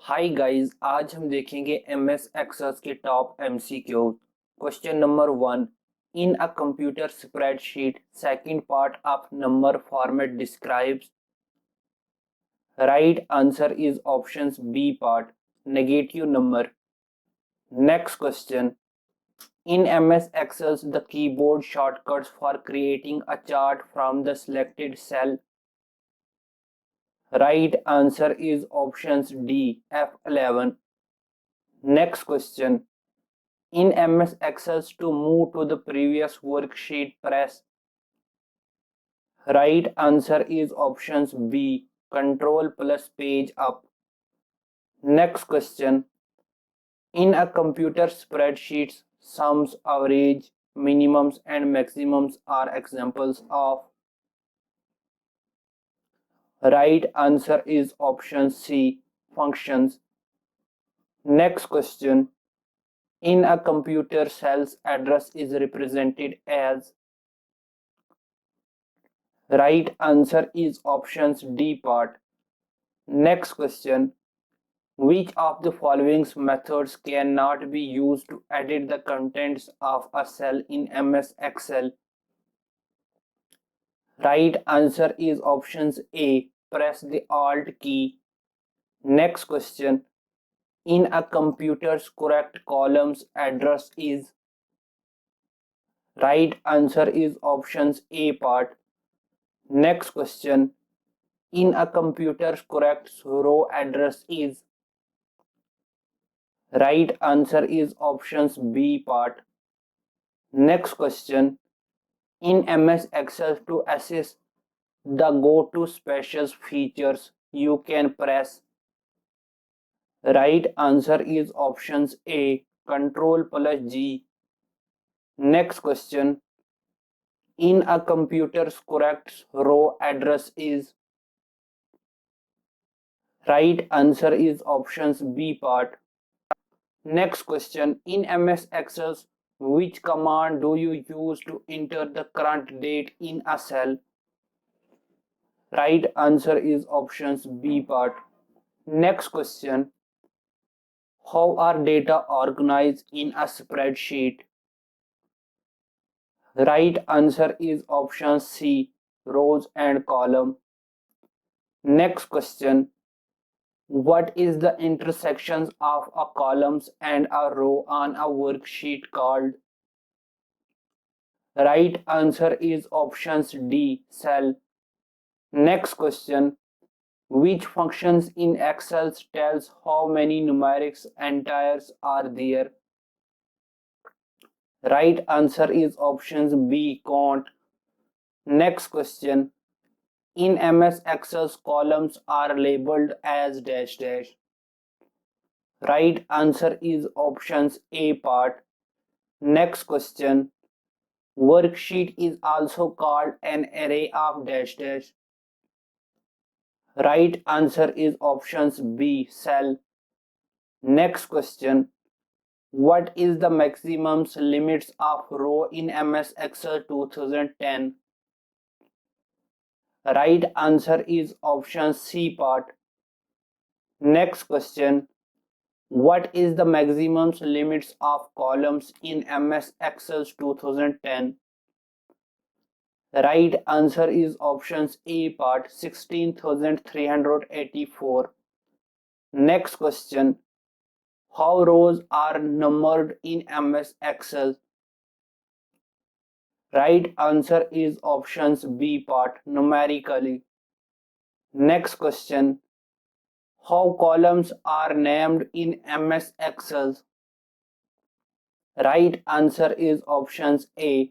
Hi guys, आज हम देखेंगे एमएस एक्सेल के top MCQ. Question number 1, in a computer spreadsheet second part of number format describes. Right answer is options B part, negative number. Next question, in MS Excel the keyboard shortcuts for creating a chart from the selected cell. Right answer is options D, F11. Next question, in MS Excel to move to the previous worksheet press. Right answer is options B, control plus page up. Next question, in a computer spreadsheet sums, average, minimums and maximums are examples of. Right answer is option C, functions. Next question, in a computer cell's address is represented as. Right answer is options D part. Next question, which of the following methods cannot be used to edit the contents of a cell in MS Excel? Right answer is options A, press the Alt key. Next question, in a computer's correct columns address is. Right answer is options A part. Next question, in a computer's correct row address is. Right answer is options B part. Next question, in MS Excel to access the goto special features you can press. Right answer is options A, control plus G. Next question, in a computer's correct row address is. Right answer is options B part. Next question, in MS Excel which command do you use to enter the current date in a cell? Right answer is options B part. Next question, how are data organized in a spreadsheet? Right answer is option C, rows and column. Next question, what is the intersections of a columns and a row on a worksheet called? Right answer is options D, cell. Next question, which functions in Excel tells how many numerics entries are there? Right answer is options B, count. Next question, in MS Excel's columns are labeled as dash dash. Right answer is options A part. Next question, worksheet is also called an array of dash dash. Right answer is options B, cell. Next question, what is the maximum limits of row in MS Excel 2010? Right answer is option C part. Next question, what is the maximum limits of columns in MS Excel 2010? Right answer is options A part, 16,384. Next question, how rows are numbered in MS Excel? Right answer is options B part, numerically. Next question, how columns are named in MS Excel? Right answer is options A,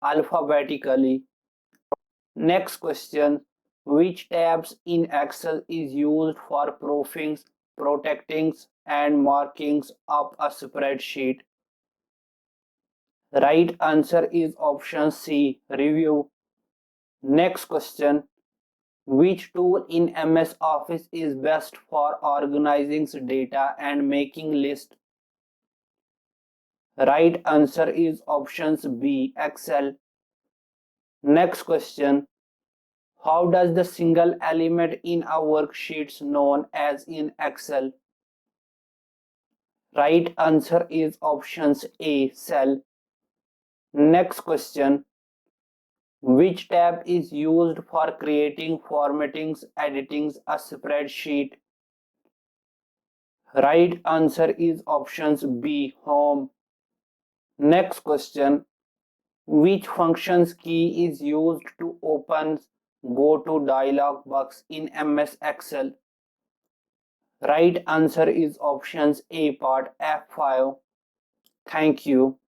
alphabetically. Next question, which tabs in Excel is used for proofing, protecting and markings up a spreadsheet? Right answer is option C, review. Next question, which tool in MS Office is best for organizing data and making lists? Right answer is options B, Excel. Next question, how does the single element in a worksheet known as in Excel? Right answer is options A, cell. Next question. Which tab is used for creating, formatting, editing a spreadsheet? Right answer is options B, home. Next question. Which functions key is used to open goto dialog box in MS Excel? Right answer is options A part F5. Thank you.